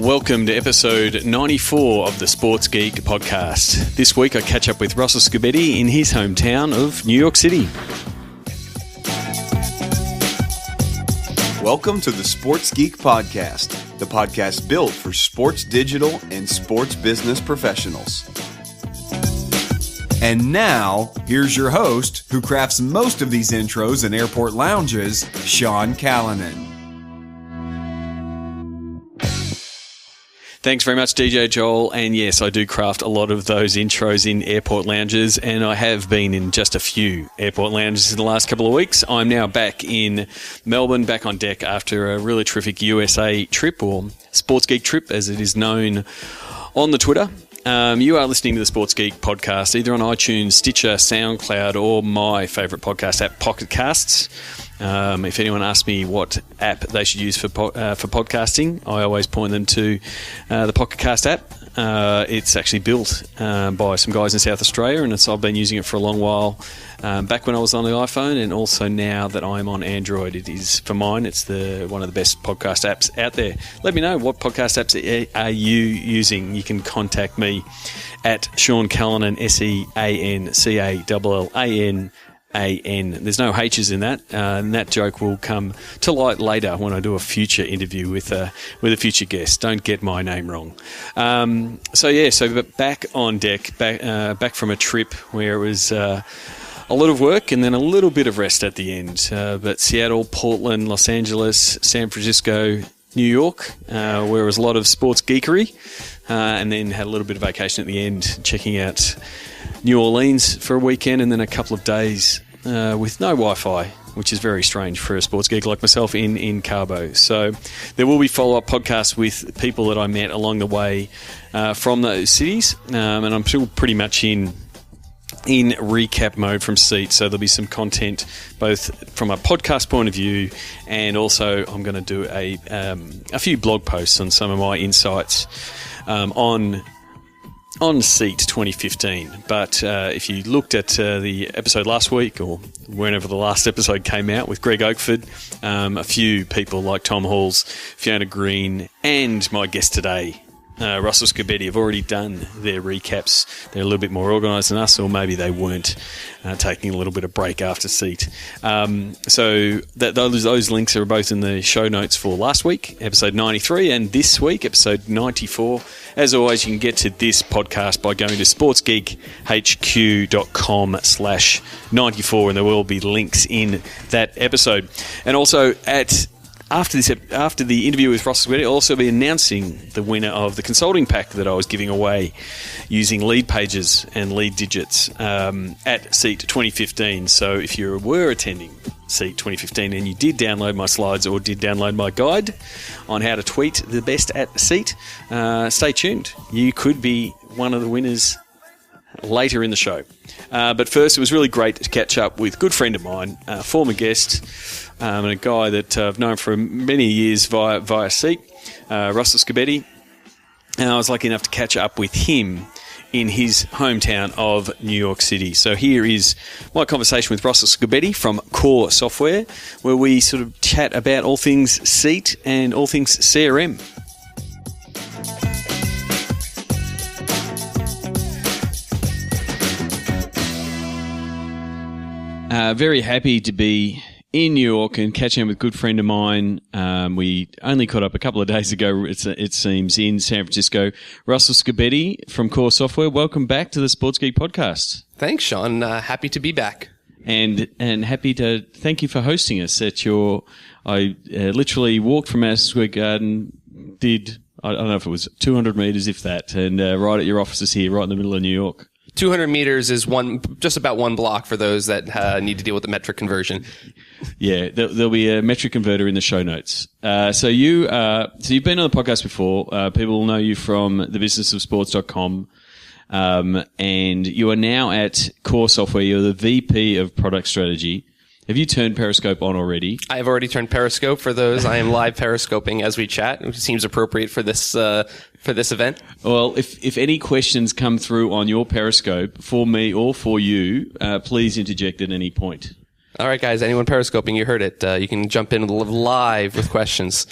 Welcome to episode 94 of the Sports Geek podcast. This week I catch up with Russell Scibetti in his hometown of New York City. Welcome to the Sports Geek podcast, the podcast built for sports digital and sports business professionals. And now, here's your host, who crafts most of these intros in airport lounges, Sean Callanan. Thanks very much, DJ Joel. And yes, I do craft a lot of those intros in airport lounges, and I have been in just a few airport lounges in the last couple of weeks. I'm now back in Melbourne, back on deck after a really terrific USA trip, or Sports Geek trip as it is known on the Twitter. You are listening to the Sports Geek podcast either on iTunes, Stitcher, SoundCloud, or my favourite podcast app, Pocket Casts. If anyone asks me what app they should use for podcasting, I always point them to the Pocket Cast app. It's actually built by some guys in South Australia, and I've been using it for a long while. Back when I was on the iPhone, and also now that I'm on Android, it is, for mine, it's one of the best podcast apps out there. Let me know what podcast apps are you using. You can contact me at Sean Callanan, SeanCallan. There's no H's in that, and that joke will come to light later when I do a future interview with a future guest. Don't get my name wrong. So back on deck, back from a trip where it was a lot of work and then a little bit of rest at the end. But Seattle, Portland, Los Angeles, San Francisco, New York, where it was a lot of sports geekery, and then had a little bit of vacation at the end, checking out New Orleans for a weekend, and then a couple of days with no Wi-Fi, which is very strange for a sports geek like myself in Cabo. So there will be follow-up podcasts with people that I met along the way from those cities, and I'm still pretty much in recap mode from Seat, so there'll be some content both from a podcast point of view, and also I'm going to do a few blog posts on some of my insights on Seat 2015. But if you looked at the episode last week, or whenever the last episode came out with Greg Oakford, a few people like Tom Halls, Fiona Green, and my guest today, Russell Scibetti, have already done their recaps. They're a little bit more organised than us, or maybe they weren't, taking a little bit of break after Seat. So those links are both in the show notes for last week, episode 93, and this week, episode 94. As always, you can get to this podcast by going to sportsgeekhq.com/94, and there will be links in that episode. And also after the interview with Russell Scibetti, I'll also be announcing the winner of the consulting pack that I was giving away using lead pages and lead digits at Seat 2015. So if you were attending Seat 2015 and you did download my slides or did download my guide on how to tweet the best at Seat, stay tuned. You could be one of the winners later in the show. But first, it was really great to catch up with a good friend of mine, a former guest, and a guy that I've known for many years via Seat, Russell Scibetti. And I was lucky enough to catch up with him in his hometown of New York City. So here is my conversation with Russell Scibetti from Core Software, where we sort of chat about all things Seat and all things CRM. Very happy to be in New York and catching up with a good friend of mine. We only caught up a couple of days ago, it seems, in San Francisco. Russell Scibetti from Core Software, welcome back to the Sports Geek podcast. Thanks, Sean. Happy to be back. And happy to thank you for hosting us at your... I literally walked from Madison Square Garden, did, I don't know if it was 200 metres, if that, and right at your offices here, right in the middle of New York. 200 meters is just about one block for those that need to deal with the metric conversion. Yeah, there'll be a metric converter in the show notes. So you've been on the podcast before. People will know you from thebusinessofsports.com. And you are now at Core Software. You're the VP of Product Strategy. Have you turned Periscope on already? I have already turned Periscope for those. I am live Periscoping as we chat, which seems appropriate for this event. Well, if any questions come through on your Periscope for me or for you, please interject at any point. All right, guys. Anyone periscoping? You heard it. You can jump in live with questions.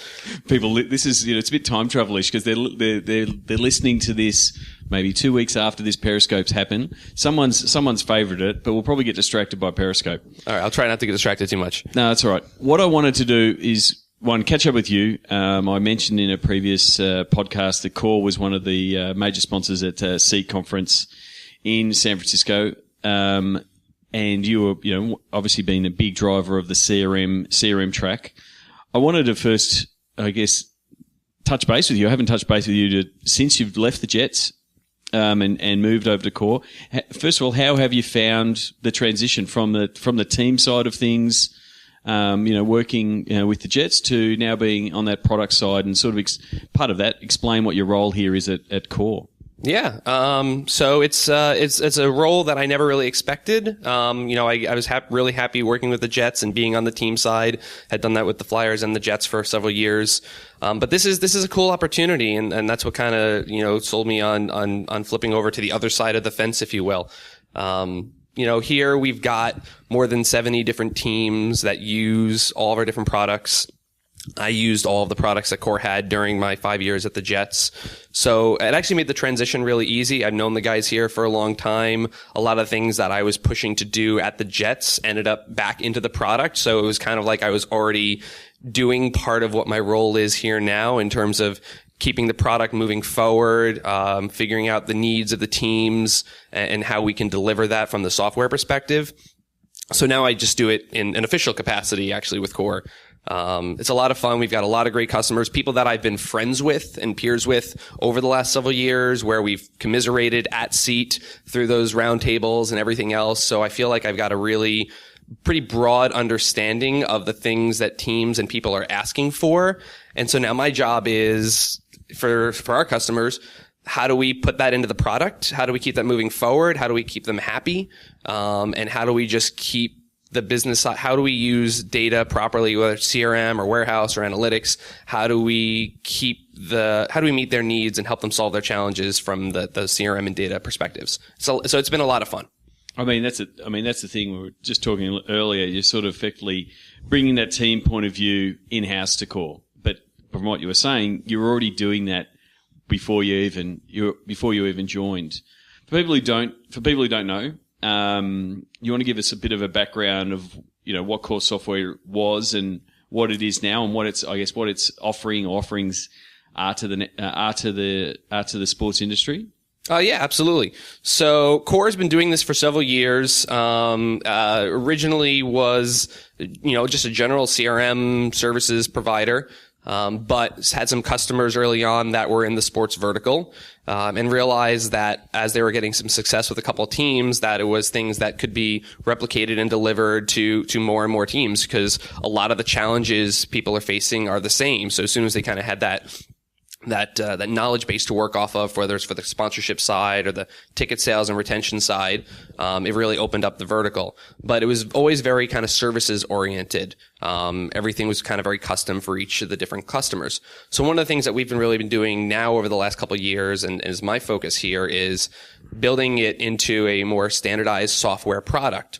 People, this is it's a bit time travelish because they're listening to this maybe 2 weeks after this Periscope's happened. Someone's favoured it, but we'll probably get distracted by Periscope. All right, I'll try not to get distracted too much. No, that's all right. What I wanted to do is one, catch up with you. I mentioned in a previous podcast that Core was one of the major sponsors at Seed Conference in San Francisco. And you were, obviously being a big driver of the CRM track. I wanted to first, I guess, touch base with you. I haven't touched base with you since you've left the Jets, and moved over to Core. First of all, how have you found the transition from the team side of things, working, with the Jets to now being on that product side and sort of part of that, explain what your role here is at Core? Yeah. So it's a role that I never really expected. I was really happy working with the Jets and being on the team side. Had done that with the Flyers and the Jets for several years. But this is a cool opportunity, and that's what kind of, sold me on flipping over to the other side of the fence, if you will. Here we've got more than 70 different teams that use all of our different products. I used all of the products that Core had during my 5 years at the Jets. So it actually made the transition really easy. I've known the guys here for a long time. A lot of things that I was pushing to do at the Jets ended up back into the product. So it was kind of like I was already doing part of what my role is here now in terms of keeping the product moving forward, figuring out the needs of the teams and how we can deliver that from the software perspective. So now I just do it in an official capacity, actually, with Core. It's a lot of fun. We've got a lot of great customers, people that I've been friends with and peers with over the last several years, where we've commiserated at seat through those roundtables and everything else. So I feel like I've got a really pretty broad understanding of the things that teams and people are asking for. And so now my job is for our customers, how do we put that into the product? How do we keep that moving forward? How do we keep them happy? And how do we just keep the business side? How do we use data properly, whether it's CRM or warehouse or analytics? How do we meet their needs and help them solve their challenges from the CRM and data perspectives? So it's been a lot of fun. That's the thing we were just talking earlier. You're sort of effectively bringing that team point of view in-house to Core. But from what you were saying, you're already doing that before you even joined. For people who don't know, you want to give us a bit of a background of, what Core Software was and what it is now and what its offerings are to the sports industry? Yeah, absolutely. So Core has been doing this for several years. Originally was, just a general CRM services provider. But had some customers early on that were in the sports vertical, and realized that as they were getting some success with a couple of teams, that it was things that could be replicated and delivered to more and more teams, because a lot of the challenges people are facing are the same. So as soon as they kind of had that knowledge base to work off of, whether it's for the sponsorship side or the ticket sales and retention side, it really opened up the vertical. But it was always very kind of services oriented. Everything was kind of very custom for each of the different customers. So one of the things that we've really been doing now over the last couple of years, and is my focus here, is building it into a more standardized software product.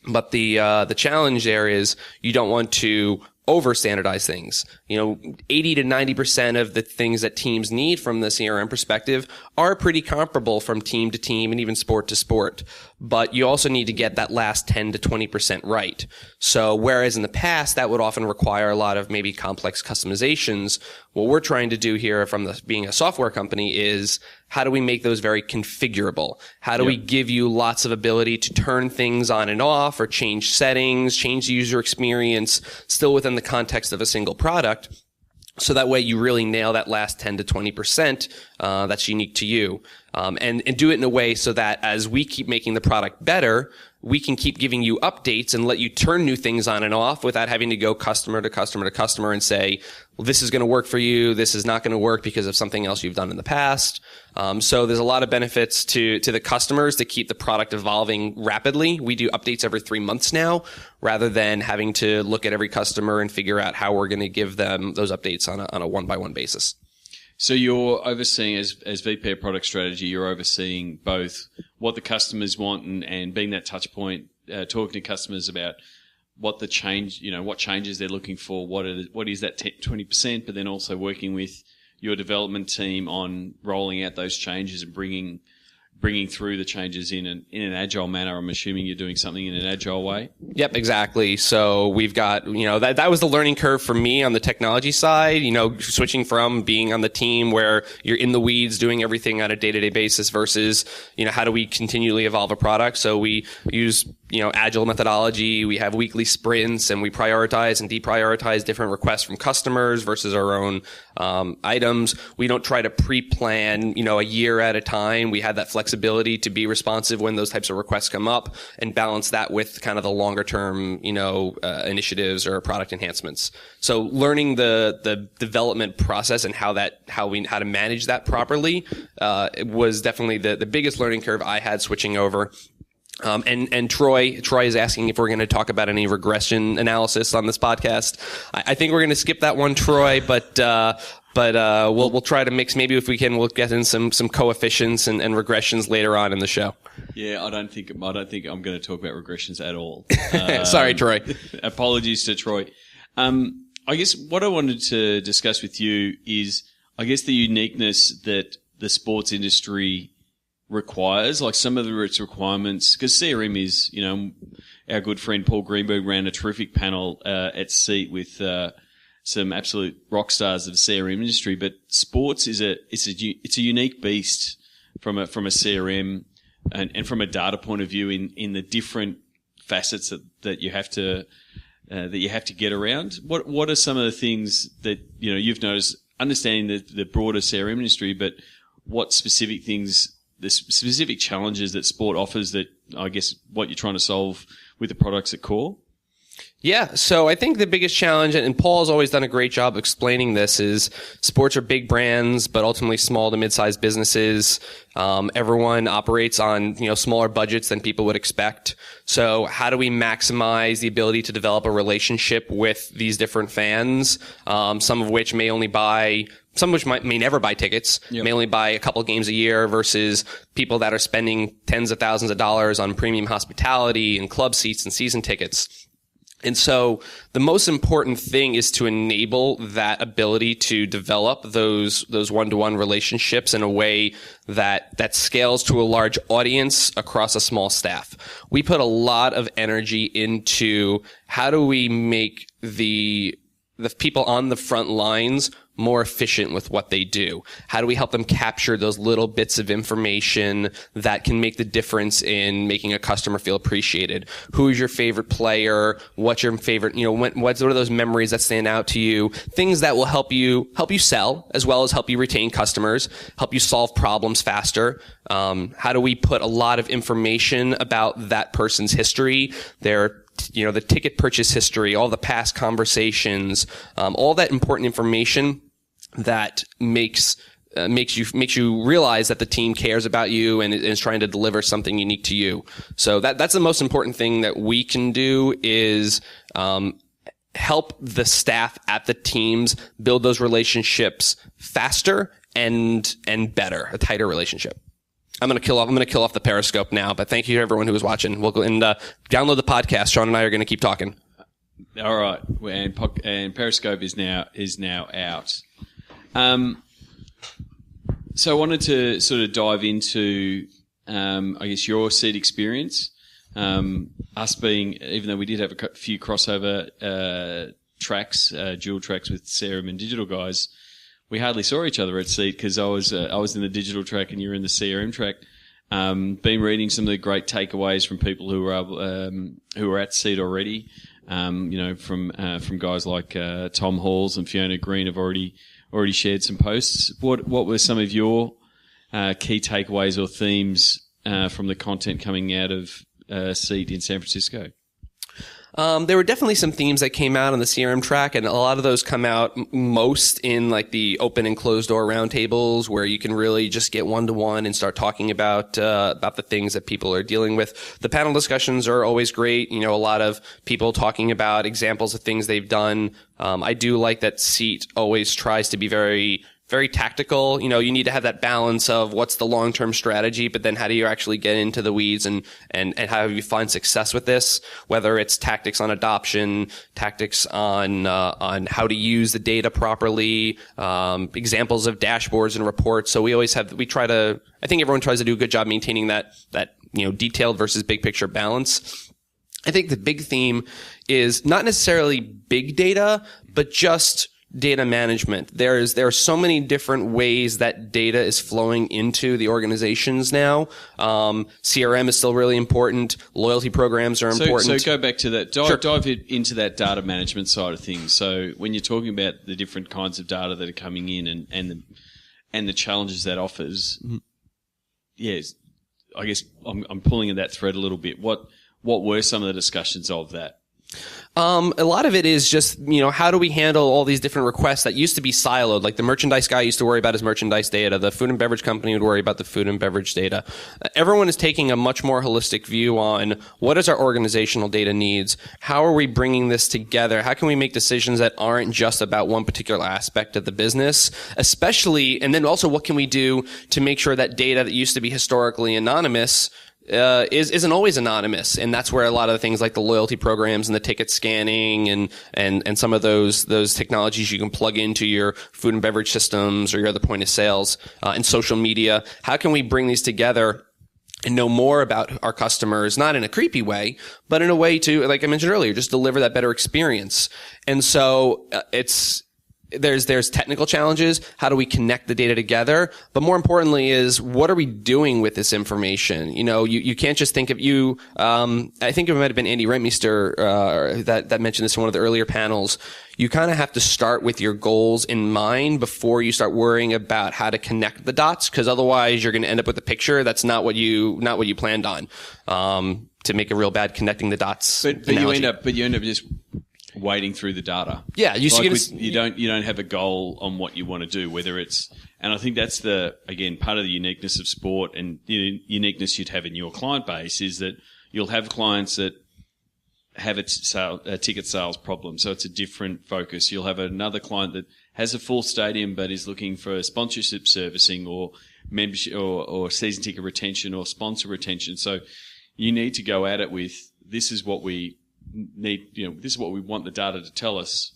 But the challenge there is you don't want to over standardize things. 80 to 90% of the things that teams need from the CRM perspective are pretty comparable from team to team and even sport to sport. But you also need to get that last 10 to 20% right. So whereas in the past that would often require a lot of maybe complex customizations, what we're trying to do here from being a software company is how do we make those very configurable? How do we give you lots of ability to turn things on and off or change settings, change the user experience, still within the context of a single product? So that way you really nail that last 10 to 20% that's unique to you. And do it in a way so that as we keep making the product better, we can keep giving you updates and let you turn new things on and off without having to go customer to customer to customer and say, well, this is going to work for you. This is not going to work because of something else you've done in the past. So there's a lot of benefits to the customers to keep the product evolving rapidly. We do updates every 3 months now, rather than having to look at every customer and figure out how we're going to give them those updates on a one-by-one basis. So you're overseeing, as VP of Product Strategy, you're overseeing both what the customers want and being that touch point, talking to customers about what the change, what changes they're looking for, what is that 20%, but then also working with your development team on rolling out those changes and bringing through the changes in an agile manner. I'm assuming you're doing something in an agile way. Yep, exactly. So we've got, that was the learning curve for me on the technology side, switching from being on the team where you're in the weeds doing everything on a day-to-day basis versus, how do we continually evolve a product? So we use, agile methodology. We have weekly sprints and we prioritize and deprioritize different requests from customers versus our own items. We don't try to pre-plan, a year at a time. We have that flexibility to be responsive when those types of requests come up and balance that with kind of the longer term, initiatives or product enhancements. So learning the development process and how to manage that properly, was definitely the biggest learning curve I had switching over. And Troy is asking if we're going to talk about any regression analysis on this podcast. I think we're going to skip that one, Troy, but we'll try to mix, maybe if we can, we'll get in some coefficients and regressions later on in the show. Yeah, I don't think I'm going to talk about regressions at all. Sorry, Troy. Apologies to Troy. I guess what I wanted to discuss with you is, I guess, the uniqueness that the sports industry requires, like some of its requirements, because CRM is, our good friend Paul Greenberg ran a terrific panel at SEAT with some absolute rock stars of the CRM industry. But sports is it's a unique beast from a CRM and from a data point of view in the different facets that you have to get around. What are some of the things that you've noticed, understanding the broader CRM industry, but what specific things, the specific challenges that sport offers, that I guess what you're trying to solve with the products at core? Yeah, so I think the biggest challenge, and Paul's always done a great job explaining this, is sports are big brands, but ultimately small to mid-sized businesses. Everyone operates on, smaller budgets than people would expect. So how do we maximize the ability to develop a relationship with these different fans, some of which may never buy tickets, may only buy a couple of games a year, versus people that are spending tens of thousands of dollars on premium hospitality and club seats and season tickets. And so the most important thing is to enable that ability to develop those one-to-one relationships in a way that scales to a large audience across a small staff. We put a lot of energy into how do we make the people on the front lines more efficient with what they do? How do we help them capture those little bits of information that can make the difference in making a customer feel appreciated? Who's your favorite player? What's your favorite, what are those memories that stand out to you? Things that will help you sell, as well as help you retain customers, help you solve problems faster. How do we put a lot of information about that person's history, the ticket purchase history, all the past conversations, all that important information that makes you realize that the team cares about you and is trying to deliver something unique to you. So that's the most important thing that we can do, is help the staff at the teams build those relationships faster and better, a tighter relationship. I'm going to kill off the Periscope now, but thank you to everyone who was watching. We'll go and download the podcast. Sean and I are going to keep talking. All right, and Periscope is now out. So I wanted to sort of dive into, I guess, your SEAT experience. Us being, even though we did have a few crossover tracks, dual tracks with CRM and digital guys, we hardly saw each other at SEAT because I was in the digital track and you were in the CRM track. Been reading some of the great takeaways from people who were at SEAT already. From guys like Tom Halls and Fiona Green have already shared some posts. What were some of your key takeaways or themes from the content coming out of SEAT in San Francisco? There were definitely some themes that came out on the CRM track, and a lot of those come out most in like the open and closed door roundtables, where you can really just get one-to-one and start talking about the things that people are dealing with. The panel discussions are always great. A lot of people talking about examples of things they've done. I do like that SEAT always tries to be very very tactical. You know, you need to have that balance of what's the long-term strategy, but then how do you actually get into the weeds and how do you find success with this? Whether it's tactics on adoption, tactics on how to use the data properly, examples of dashboards and reports. So I think everyone tries to do a good job maintaining that, detailed versus big picture balance. I think the big theme is not necessarily big data, but just data management. There are so many different ways that data is flowing into the organizations now. CRM is still really important. Loyalty programs are important. So go back to that. Dive into that data management side of things. So when you're talking about the different kinds of data that are coming in and the challenges that offers, yes, I guess I'm pulling at that thread a little bit. What were some of the discussions of that? A lot of it is just, how do we handle all these different requests that used to be siloed? Like the merchandise guy used to worry about his merchandise data. The food and beverage company would worry about the food and beverage data. Everyone is taking a much more holistic view on what is our organizational data needs? How are we bringing this together? How can we make decisions that aren't just about one particular aspect of the business? Especially, and then also what can we do to make sure that data that used to be historically anonymous isn't always anonymous, and that's where a lot of the things like the loyalty programs and the ticket scanning and some of those technologies you can plug into your food and beverage systems or your other point of sales and social media. How can we bring these together and know more about our customers, not in a creepy way, but in a way to, like I mentioned earlier, just deliver that better experience? And so there's technical challenges. How do we connect the data together? But more importantly is, what are we doing with this information? You can't just think of I think it might have been Andy Rentmeester, that mentioned this in one of the earlier panels. You kind of have to start with your goals in mind before you start worrying about how to connect the dots, because otherwise you're going to end up with a picture that's not what you planned on, to make a real bad connecting the dots. But you end up just wading through the data. Yeah, you don't have a goal on what you want to do, whether it's, and I think that's part of the uniqueness of sport and the uniqueness you'd have in your client base is that you'll have clients that have a ticket sales problem, so it's a different focus. You'll have another client that has a full stadium but is looking for sponsorship servicing or membership or season ticket retention or sponsor retention. So you need to go at it with, this is what we need, this is what we want the data to tell us,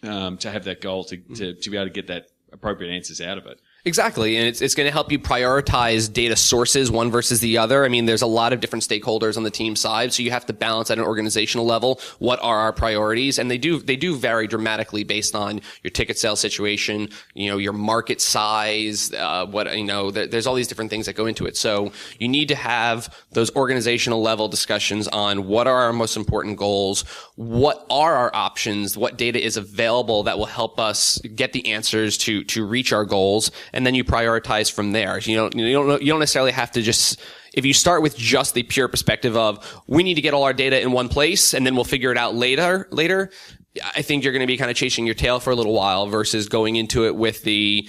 to have that goal to be able to get that appropriate answers out of it. Exactly. And it's going to help you prioritize data sources, one versus the other. I mean, there's a lot of different stakeholders on the team side. So you have to balance at an organizational level. What are our priorities? And they do vary dramatically based on your ticket sales situation, your market size, there's all these different things that go into it. So you need to have those organizational level discussions on what are our most important goals? What are our options? What data is available that will help us get the answers to reach our goals? And then you prioritize from there. You don't necessarily have to just, if you start with just the pure perspective of, we need to get all our data in one place and then we'll figure it out later, I think you're going to be kind of chasing your tail for a little while versus going into it with we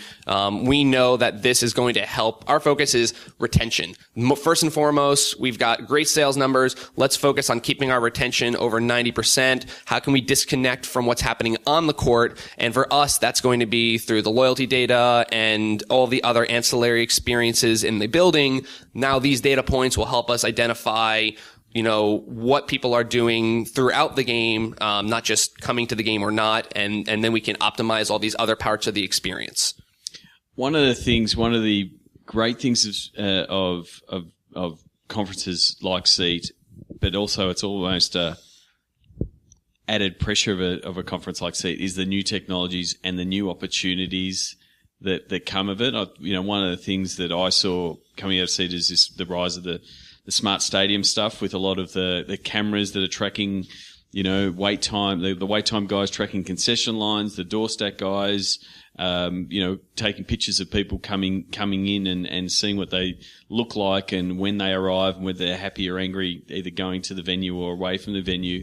know that this is going to help. Our focus is retention. First and foremost, we've got great sales numbers. Let's focus on keeping our retention over 90%. How can we disconnect from what's happening on the court? And for us, that's going to be through the loyalty data and all the other ancillary experiences in the building. Now these data points will help us identify what people are doing throughout the game, not just coming to the game or not, and then we can optimize all these other parts of the experience. One of the great things of conferences like Seat, but also it's almost added pressure of a conference like Seat, is the new technologies and the new opportunities that come of it. One of the things that I saw coming out of Seat is the rise of the smart stadium stuff, with a lot of the cameras that are tracking, wait time, the wait time guys tracking concession lines, the door stack guys, taking pictures of people coming in and seeing what they look like and when they arrive and whether they're happy or angry, either going to the venue or away from the venue.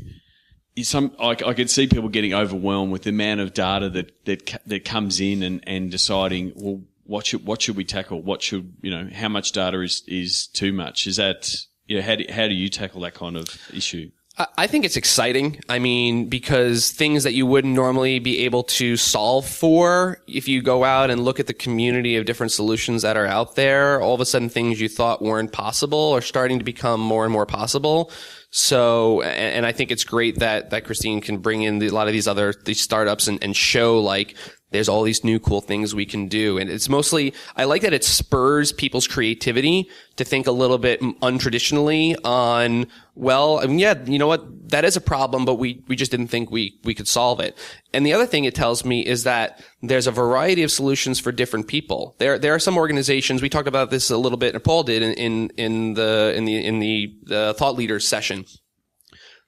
I could see people getting overwhelmed with the amount of data that comes in and deciding, well, what should we tackle? How much data is too much? Is that, how do you tackle that kind of issue? I think it's exciting. I mean, because things that you wouldn't normally be able to solve for, if you go out and look at the community of different solutions that are out there, all of a sudden things you thought weren't possible are starting to become more and more possible. So, and I think it's great that Christine can bring in a lot of these startups and show like, there's all these new cool things we can do. And it's mostly, I like that it spurs people's creativity to think a little bit untraditionally on, well, I mean, yeah, you know what? That is a problem, but we just didn't think we could solve it. And the other thing it tells me is that there's a variety of solutions for different people. There are some organizations, we talked about this a little bit, and Paul did in the thought leaders session.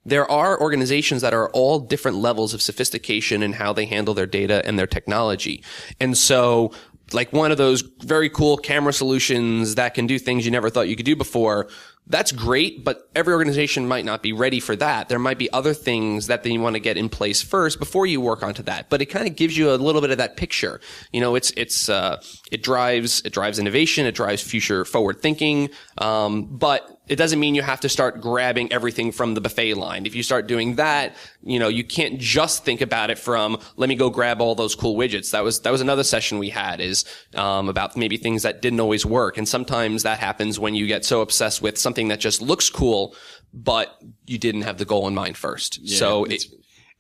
There are organizations that are all different levels of sophistication in how they handle their data and their technology. And so, like one of those very cool camera solutions that can do things you never thought you could do before, that's great, but every organization might not be ready for that. There might be other things that they want to get in place first before you work onto that. But it kind of gives you a little bit of that picture. You know, it drives innovation, it drives future forward thinking. But it doesn't mean you have to start grabbing everything from the buffet line. If you start doing that, you know, you can't just think about it from, let me go grab all those cool widgets. That was another session we had is, about maybe things that didn't always work. And sometimes that happens when you get so obsessed with something that just looks cool, but you didn't have the goal in mind first. Yeah, so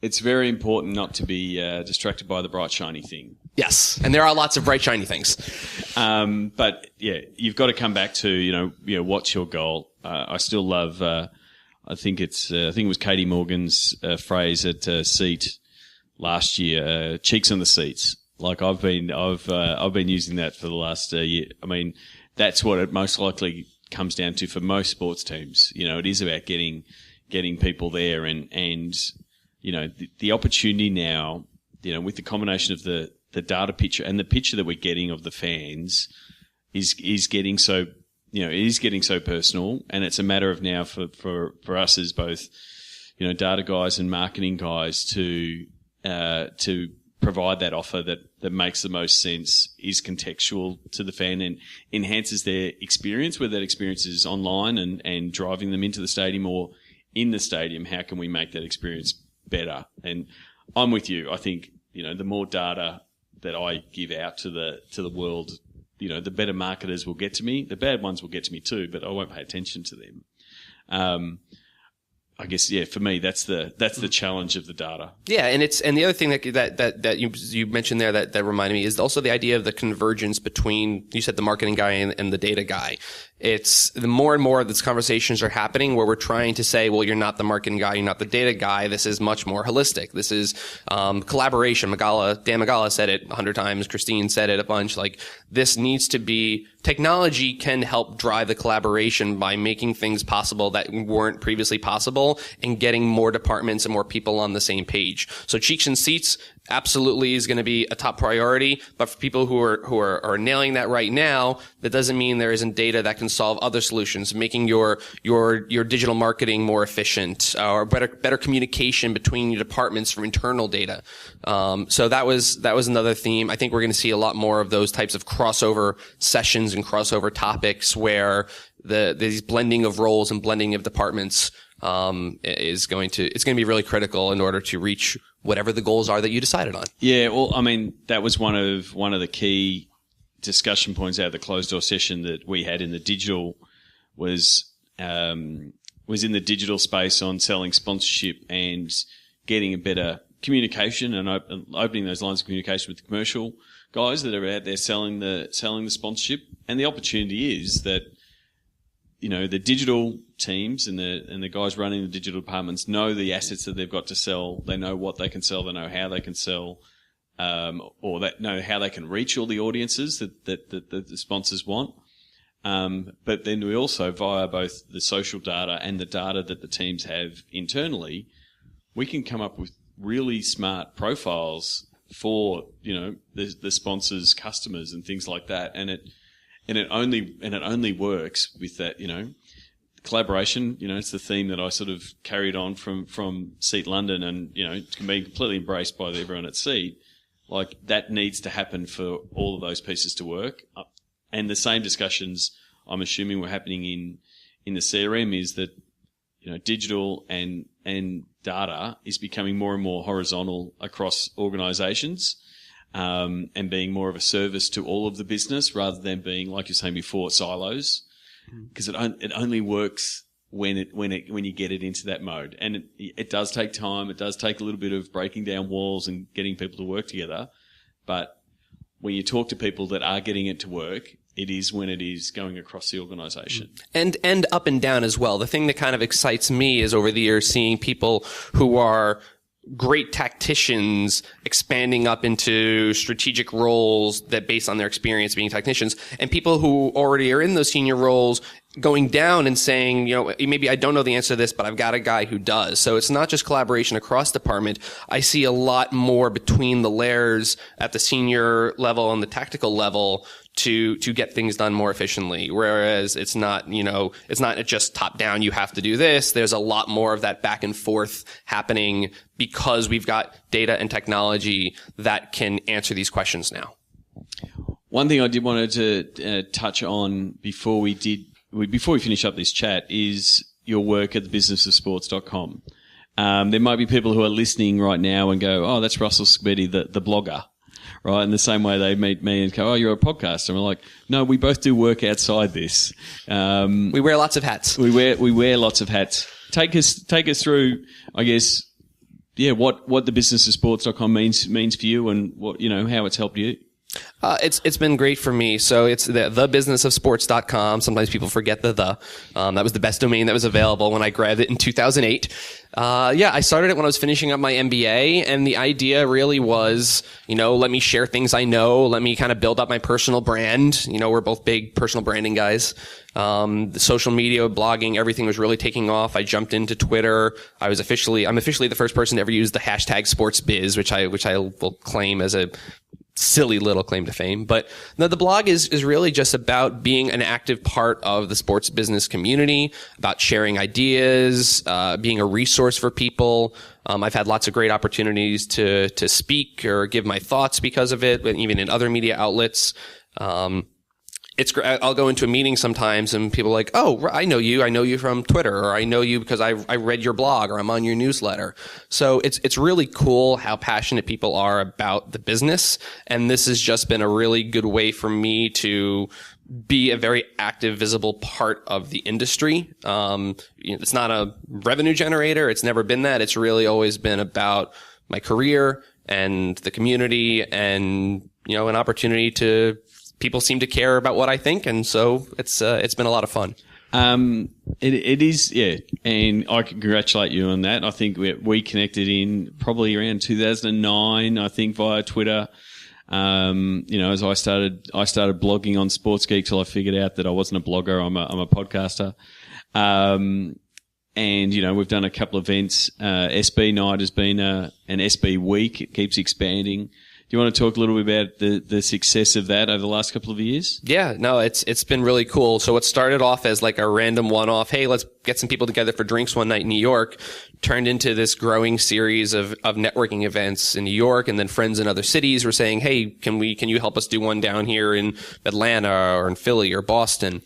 it's very important not to be distracted by the bright, shiny thing. Yes. And there are lots of bright, shiny things. But yeah, you've got to come back to, you know, what's your goal? I still love, I think it was Katie Morgan's phrase at Seat last year, cheeks on the seats. Like I've been using that for the last year. I mean, that's what it most likely comes down to for most sports teams. You know, it is about getting people there and, you know, the opportunity now, you know, with the combination of the data picture and the picture that we're getting of the fans is getting so, you know, it is getting so personal, and it's a matter of now for us as both, you know, data guys and marketing guys to provide that offer that makes the most sense, is contextual to the fan and enhances their experience, whether that experience is online and driving them into the stadium or in the stadium. How can we make that experience better? And I'm with you. I think, you know, the more data that I give out to the world, you know, the better marketers will get to me. The bad ones will get to me too, but I won't pay attention to them. I guess, yeah, for me, that's the challenge of the data. Yeah. And the other thing that you mentioned there that reminded me is also the idea of the convergence between, you said the marketing guy and the data guy. It's the more and more of these conversations are happening where we're trying to say, well, you're not the marketing guy, you're not the data guy. This is much more holistic. This is, collaboration. Dan Magala said it 100 times. Christine said it a bunch. Like, this needs to be, technology can help drive the collaboration by making things possible that weren't previously possible and getting more departments and more people on the same page. So cheeks and seats absolutely is going to be a top priority, but for people who are nailing that right now, that doesn't mean there isn't data that can solve other solutions, making your digital marketing more efficient, or better communication between your departments from internal data. So that was another theme. I think we're going to see a lot more of those types of crossover sessions and crossover topics where these blending of roles and blending of departments it's going to be really critical in order to reach whatever the goals are that you decided on. Yeah, well, I mean, that was one of the key discussion points out of the closed door session that we had in the digital was in the digital space on selling sponsorship and getting a better communication and opening those lines of communication with the commercial guys that are out there selling the sponsorship. And the opportunity is that, you know, the digital teams and the guys running the digital departments know the assets that they've got to sell. They know what they can sell. They know how they can sell, or they know how they can reach all the audiences that the sponsors want. But then we also, via both the social data and the data that the teams have internally, we can come up with really smart profiles for, you know, the sponsors' customers and things like that. And it only works with that, you know, collaboration. You know, it's the theme that I sort of carried on from Seat London, and, you know, it can be completely embraced by everyone at Seat. Like, that needs to happen for all of those pieces to work. And the same discussions I'm assuming were happening in the CRM is that, digital and data is becoming more and more horizontal across organizations, and being more of a service to all of the business rather than being, like you're saying before, silos. Because it only works when you get it into that mode, and it does take time. It does take a little bit of breaking down walls and getting people to work together. But when you talk to people that are getting it to work, it is when it is going across the organization. And up and down as well. The thing that kind of excites me is over the years seeing people who are great tacticians expanding up into strategic roles that based on their experience being technicians, and people who already are in those senior roles going down and saying, maybe I don't know the answer to this, but I've got a guy who does. So it's not just collaboration across department. I see a lot more between the layers at the senior level and the tactical level to get things done more efficiently. Whereas it's not just top down, you have to do this. There's a lot more of that back and forth happening because we've got data and technology that can answer these questions now. One thing I did want to touch on before we finish up this chat is your work at thebusinessofsports.com. There might be people who are listening right now and go, oh, that's Russell Scibetti, the blogger, right? In the same way they meet me and go, oh, you're a podcaster. And we're like, no, we both do work outside this. We wear lots of hats. We wear lots of hats. Take us through, I guess, what thebusinessofsports.com means for you and what, how it's helped you. It's been great for me. So it's thebusinessofsports.com. Sometimes people forget the. That was the best domain that was available when I grabbed it in 2008. I started it when I was finishing up my MBA, and the idea really was, let me share things I know. Let me kind of build up my personal brand. We're both big personal branding guys. The social media, blogging, everything was really taking off. I jumped into Twitter. I'm officially the first person to ever use the hashtag sportsbiz, which I will claim as a silly little claim to fame. But no, the blog is really just about being an active part of the sports business community, about sharing ideas, being a resource for people. I've had lots of great opportunities to speak or give my thoughts because of it, even in other media outlets. It's great. I'll go into a meeting sometimes and people are like, oh, I know you from Twitter, or I know you because I read your blog, or I'm on your newsletter. So it's really cool how passionate people are about the business. And this has just been a really good way for me to be a very active, visible part of the industry. It's not a revenue generator. It's never been that. It's really always been about my career and the community and, an opportunity to people seem to care about what I think, and so it's been a lot of fun. It is, yeah, and I congratulate you on that. I think we connected in probably around 2009, I think, via Twitter. As I started blogging on Sports Geek till I figured out that I wasn't a blogger, I'm a podcaster. And we've done a couple of events. SB Night has been an SB week. It keeps expanding. Do you want to talk a little bit about the success of that over the last couple of years? Yeah, no, it's been really cool. So what started off as like a random one-off, hey, let's get some people together for drinks one night in New York, turned into this growing series of networking events in New York, and then friends in other cities were saying, hey, can you help us do one down here in Atlanta or in Philly or Boston?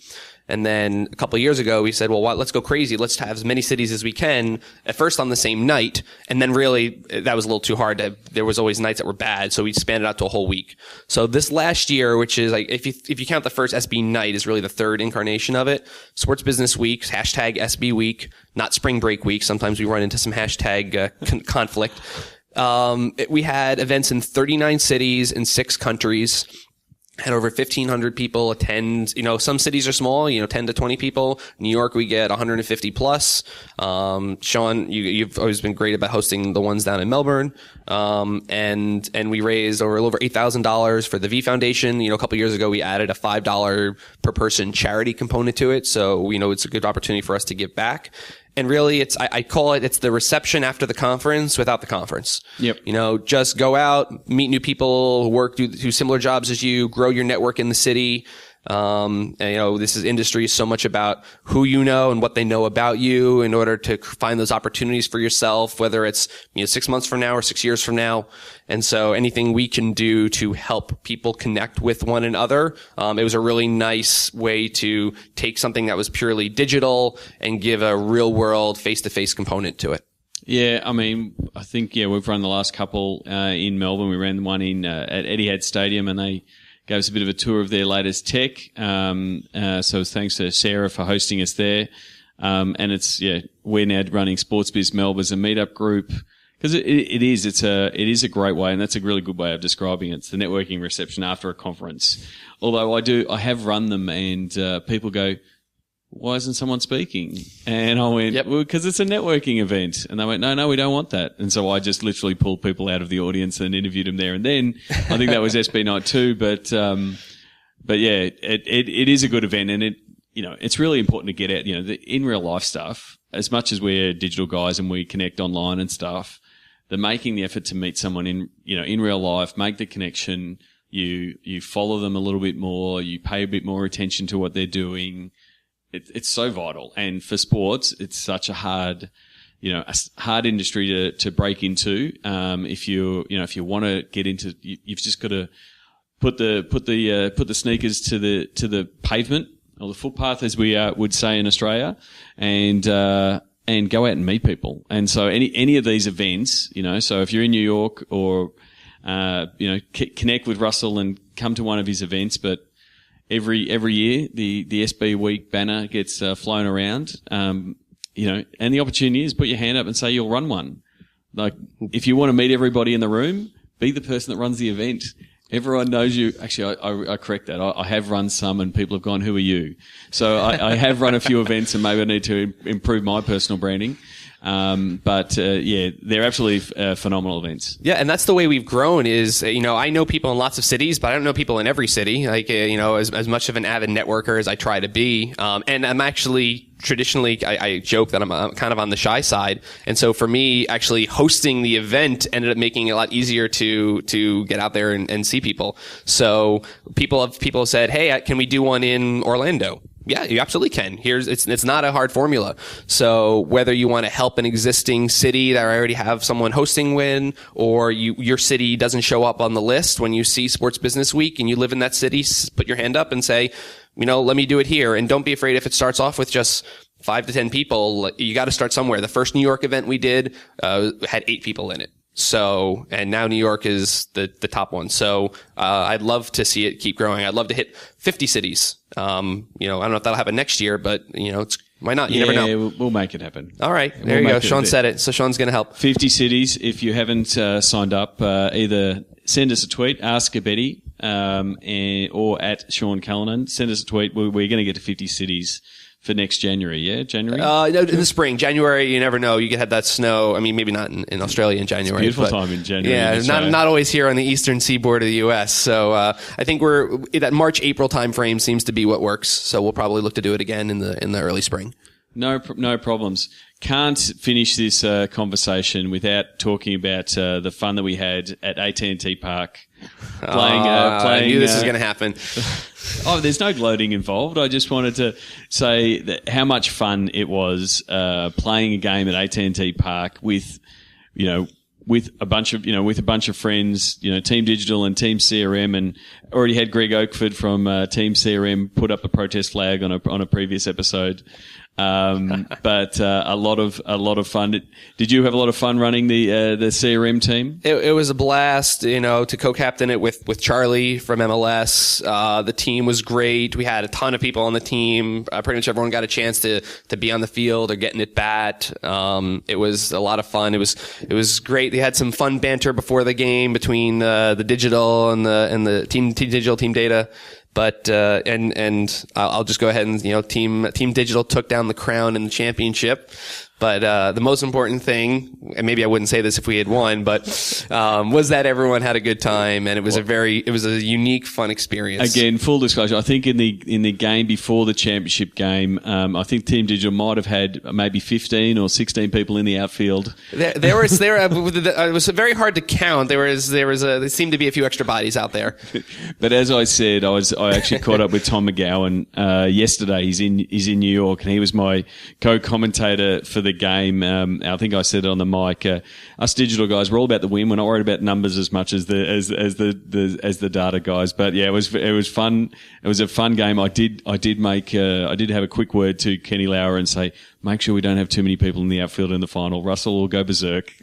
And then a couple of years ago, we said, well, let's go crazy. Let's have as many cities as we can, at first on the same night. And then really, that was a little too hard. There was always nights that were bad, so we expanded out to a whole week. So this last year, which is like, if you count the first SB night, is really the third incarnation of it. Sports Business Week, hashtag SB Week, not Spring Break Week. Sometimes we run into some hashtag conflict. We had events in 39 cities in 6 countries. Had over 1,500 people attend. Some cities are small, 10 to 20 people. New York, we get 150 plus. Sean, you've always been great about hosting the ones down in Melbourne. And we raised over $8,000 for the V Foundation. A couple years ago, we added a $5 per person charity component to it. So, it's a good opportunity for us to give back. And really, I call it's the reception after the conference without the conference. Yep. Just go out, meet new people, do similar jobs as you, grow your network in the city. And, this industry is so much about who you know and what they know about you in order to find those opportunities for yourself, whether it's, 6 months from now or 6 years from now. And so anything we can do to help people connect with one another, it was a really nice way to take something that was purely digital and give a real world face-to-face component to it. Yeah, I mean, I think, we've run the last couple in Melbourne. We ran one at Etihad Stadium, and they gave us a bit of a tour of their latest tech. So thanks to Sarah for hosting us there. And we're now running SportsBiz Melbourne as a meetup group, because it is a great way, and that's a really good way of describing it. It's the networking reception after a conference. Although I have run them, and people go, why isn't someone speaking? And I went, yep. Well, because it's a networking event. And they went, no, we don't want that. And so I just literally pulled people out of the audience and interviewed them there and then. I think that was SB Night 2, but yeah, it is a good event, and it's really important to get out, the in real life stuff. As much as we're digital guys and we connect online and stuff, the making the effort to meet someone in real life, make the connection, you follow them a little bit more, you pay a bit more attention to what they're doing. It's so vital. And for sports, it's such a hard industry to break into. If you want to get into, you've just got to put the sneakers to the pavement, or the footpath, as we would say in Australia, and go out and meet people. And so any of these events, so if you're in New York, or connect with Russell and come to one of his events. But every year the SB Week banner gets flown around, and the opportunity is put your hand up and say you'll run one. Like, if you want to meet everybody in the room, be the person that runs the event. Everyone knows you. Actually, I correct that. I have run some, and people have gone, who are you? So I have run a few events, and maybe I need to improve my personal branding. But they're absolutely phenomenal events. Yeah, and that's the way we've grown is, I know people in lots of cities, but I don't know people in every city. Like, as much of an avid networker as I try to be. And I'm actually traditionally, I joke that I'm kind of on the shy side. And so for me, actually hosting the event ended up making it a lot easier to get out there and see people. So people have said, hey, can we do one in Orlando? Yeah, you absolutely can. It's not a hard formula. So whether you want to help an existing city that already have someone hosting win, or your city doesn't show up on the list when you see Sports Business Week and you live in that city, put your hand up and say, let me do it here. And don't be afraid if it starts off with just 5 to 10 people. You got to start somewhere. The first New York event we did had 8 people in it. So, and now New York is the top one. So, I'd love to see it keep growing. I'd love to hit 50 cities. I don't know if that'll happen next year, but, why not? You never know. Yeah, we'll make it happen. All right. There you go. Sean said it. So Sean's going to help. 50 cities. If you haven't signed up, either send us a tweet, ask Scibetti, or at Sean Callanan. Send us a tweet. We're going to get to 50 cities for next January, yeah? January? No, in the spring. January, you never know. You could have that snow. I mean, maybe not in Australia in January. It's a beautiful time in January. Yeah, not always here on the eastern seaboard of the U.S. So I think that March-April time frame seems to be what works. So we'll probably look to do it again in the early spring. No problems. Can't finish this conversation without talking about the fun that we had at AT&T Park. I knew this was going to happen. There's no gloating involved. I just wanted to say that how much fun it was playing a game at AT&T Park with a bunch of friends, Team Digital and Team CRM, and already had Greg Oakford from Team CRM put up a protest flag on a previous episode. But a lot of fun. Did you have a lot of fun running the CRM team? It was a blast, to co-captain it with Charlie from MLS. The team was great. We had a ton of people on the team. Pretty much everyone got a chance to be on the field or getting at bat. It was a lot of fun. It was great. They had some fun banter before the game between the digital and the team digital, team data. But and I'll just go ahead and Team Digital took down the crown in the championship. But the most important thing, and maybe I wouldn't say this if we had won, but was that everyone had a good time, and it was a unique, fun experience. Again, full disclosure, I think in the game before the championship game, I think Team Digital might have had maybe 15 or 16 people in the outfield. It was very hard to count. There seemed to be a few extra bodies out there. But as I said, I actually caught up with Tom McGowan yesterday. He's in New York, and he was my co-commentator for the game. I think I said it on the mic. Us digital guys, we're all about the win. We're not worried about numbers as much as the data guys. But yeah, it was fun. It was a fun game. I did have a quick word to Kenny Lauer and say, make sure we don't have too many people in the outfield in the final. Russell will go berserk.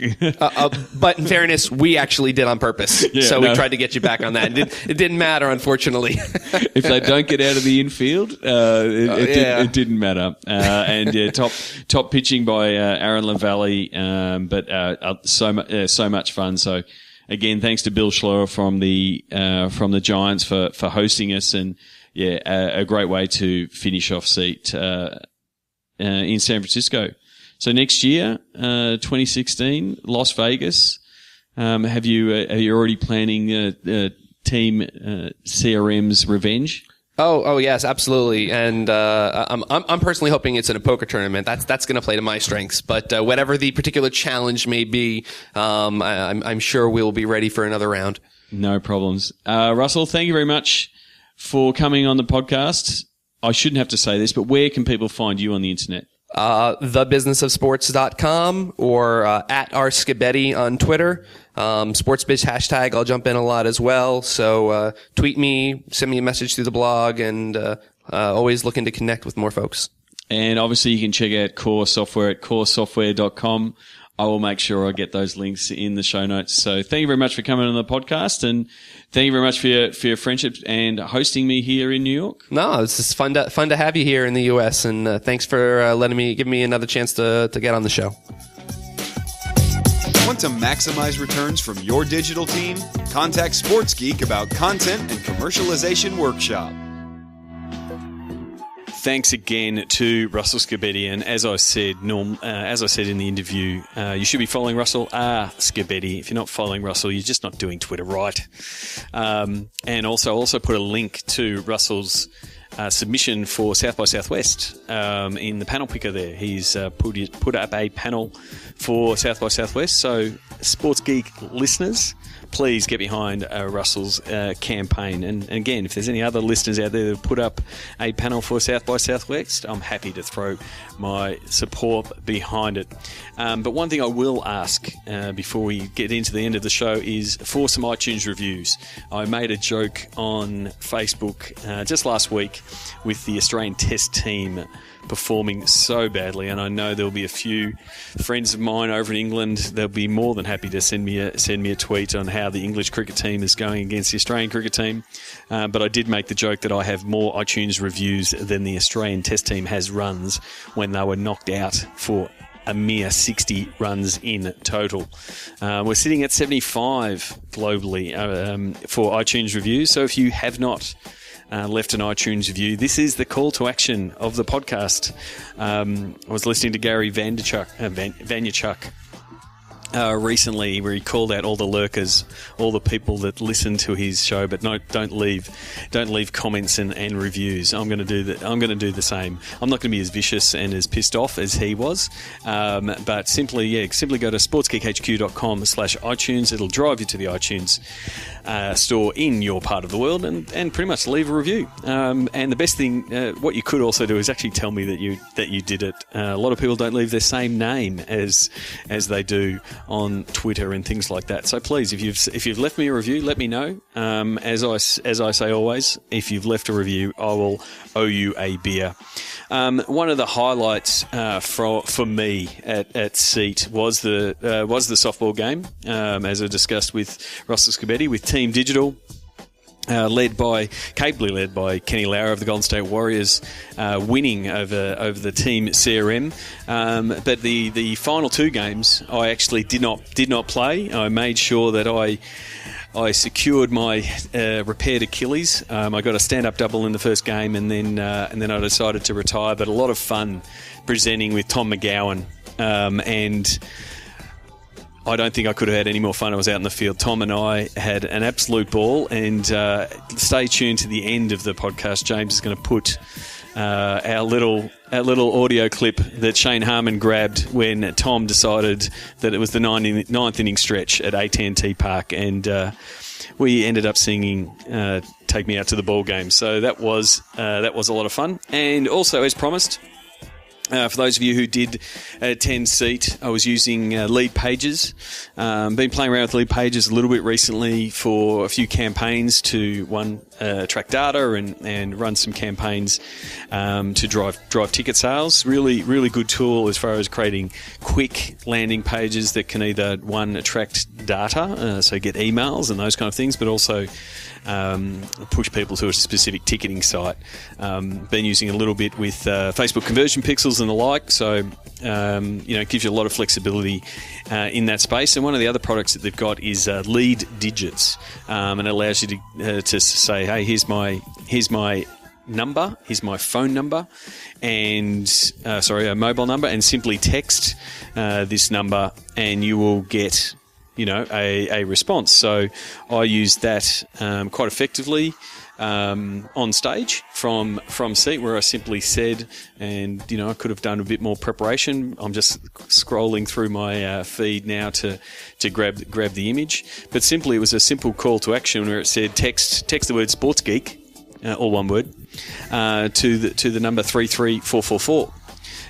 But in fairness, we actually did on purpose. We tried to get you back on that. It didn't matter, unfortunately. If they don't get out of the infield, it didn't matter. And top pitching by Aaron LaValle, but so much fun. So again, thanks to Bill Schloer from the Giants for hosting us, and a great way to finish off seat in San Francisco. So next year, 2016, Las Vegas. Are you already planning Team CRM's revenge? Oh yes, absolutely. And I'm personally hoping it's in a poker tournament. That's going to play to my strengths. But whatever the particular challenge may be, I'm sure we'll be ready for another round. No problems. Russell, thank you very much for coming on the podcast. I shouldn't have to say this, but where can people find you on the internet? thebusinessofsports.com or at @Scibetti on Twitter. SportsBiz hashtag, I'll jump in a lot as well. So tweet me, send me a message through the blog, and always looking to connect with more folks. And obviously you can check out Core Software at coresoftware.com. I will make sure I get those links in the show notes. So thank you very much for coming on the podcast, and thank you very much for your friendship and hosting me here in New York. No, it's just fun to have you here in the U.S., and thanks for giving me another chance to get on the show. Want to maximize returns from your digital team? Contact Sports Geek about content and commercialization workshop. Thanks again to Russell Scibetti, and as I said in the interview, you should be following Russell Scibetti. If you're not following Russell, you're just not doing Twitter right. And also put a link to Russell's submission for South by Southwest in the panel picker there. He's put up a panel for South by Southwest. So, Sports Geek listeners, please get behind Russell's campaign. And again, if there's any other listeners out there that put up a panel for South by Southwest, I'm happy to throw my support behind it. But one thing I will ask before we get into the end of the show is for some iTunes reviews. I made a joke on Facebook just last week with the Australian Test team performing so badly, and I know there'll be a few friends of mine over in England. They'll be more than happy to send me a tweet on how the English cricket team is going against the Australian cricket team. But I did make the joke that I have more iTunes reviews than the Australian Test team has runs when they were knocked out for a mere 60 runs in total. We're sitting at 75 globally for iTunes reviews. So if you have not left an iTunes review, this is the call to action of the podcast. I was listening to Gary Vaynerchuk recently, where he called out all the lurkers, all the people that listen to his show but don't leave comments and reviews. I'm going to do that. I'm going to do the same. I'm not going to be as vicious and as pissed off as he was, but simply go to sportsgeekhq.com/iTunes. It'll drive you to the iTunes store in your part of the world, and pretty much leave a review. And the best thing, what you could also do is actually tell me that you did it. A lot of people don't leave their same name as they do on Twitter and things like that. So please, if you've left me a review, let me know. As I say always, if you've left a review, I will owe you a beer. One of the highlights for me at Seat was the softball game, as I discussed with Russell Scibetti, with Team Digital. Capably led by Kenny Lauer of the Golden State Warriors, winning over the Team CRM. But the final two games, I actually did not play. I made sure that I secured my repaired Achilles. I got a stand-up double in the first game, and then I decided to retire. But a lot of fun presenting with Tom McGowan, and I don't think I could have had any more fun. I was out in the field. Tom and I had an absolute ball, and stay tuned to the end of the podcast. James is going to put our little audio clip that Shane Harmon grabbed when Tom decided that it was the ninth inning stretch at AT&T Park, and we ended up singing "Take Me Out to the Ball Game." So that was a lot of fun, and also, as promised, for those of you who did attend SEAT, I was using lead pages. Been playing around with lead pages a little bit recently for a few campaigns to track data and run some campaigns to drive ticket sales. Really, really good tool as far as creating quick landing pages that can either attract data, so get emails and those kind of things, but also push people to a specific ticketing site. Been using it a little bit with Facebook conversion pixels and the like, so it gives you a lot of flexibility in that space. And one of the other products that they've got is lead digits, and it allows you to say, hey, here's my number, here's my phone number, and a mobile number, and simply text this number, and you will get a response. So I used that quite effectively on stage from SEAT, where I simply said, and I could have done a bit more preparation. I'm just scrolling through my feed now to grab the image, but simply it was a simple call to action where it said text the word Sports Geek, all one word, to the number 33444,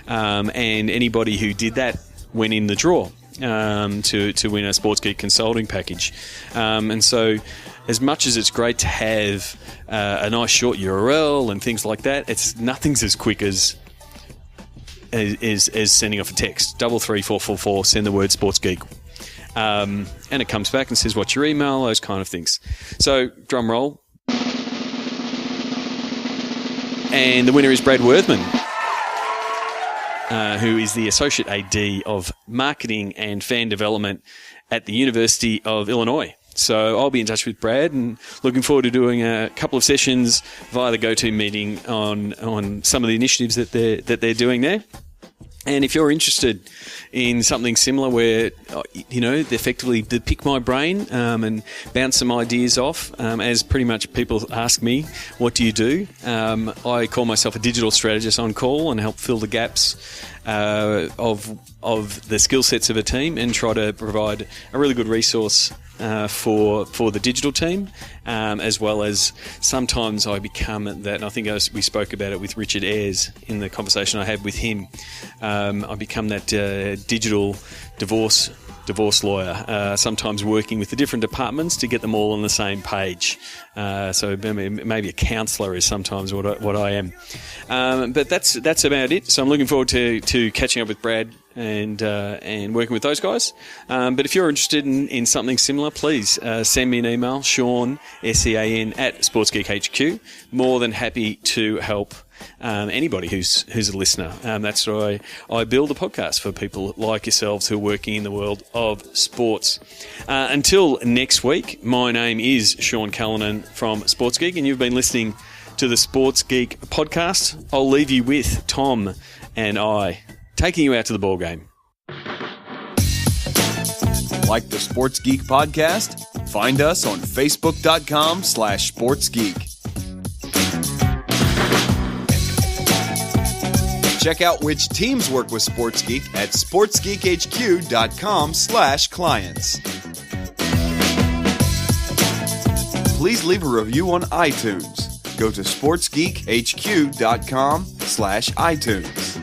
and anybody who did that went in the draw to win a Sports Geek consulting package. And so, as much as it's great to have a nice short URL and things like that, nothing's as quick as sending off a text. 33444, send the word Sports Geek. And it comes back and says, what's your email, those kind of things. So, drum roll. And the winner is Brad Worthman, who is the Associate AD of Marketing and Fan Development at the University of Illinois. So I'll be in touch with Brad and looking forward to doing a couple of sessions via the GoToMeeting on some of the initiatives that they're doing there. And if you're interested in something similar where, they effectively pick my brain and bounce some ideas off, as pretty much people ask me, what do you do? I call myself a digital strategist on call and help fill the gaps of the skill sets of a team and try to provide a really good resource for the digital team, as well as sometimes I become that, and I think we spoke about it with Richard Ayres in the conversation I had with him. I become that digital divorce lawyer, sometimes working with the different departments to get them all on the same page. So maybe a counsellor is sometimes what I am. But that's about it. So I'm looking forward to catching up with Brad and working with those guys. But if you're interested in something similar, please send me an email, Sean, SEAN, at SportsGeekHQ. More than happy to help anybody who's a listener. That's why I build a podcast for people like yourselves who are working in the world of sports. Until next week, my name is Sean Callanan from Sports Geek, and you've been listening to the Sports Geek podcast. I'll leave you with Tom and I taking you out to the ball game. Like the Sports Geek podcast? Find us on Facebook.com/SportsGeek. Check out which teams work with Sports Geek at SportsGeekHQ.com/clients. Please leave a review on iTunes. Go to SportsGeekHQ.com/iTunes.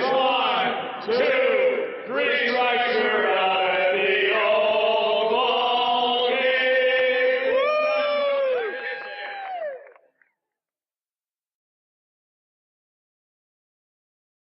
One, two, three, strikes.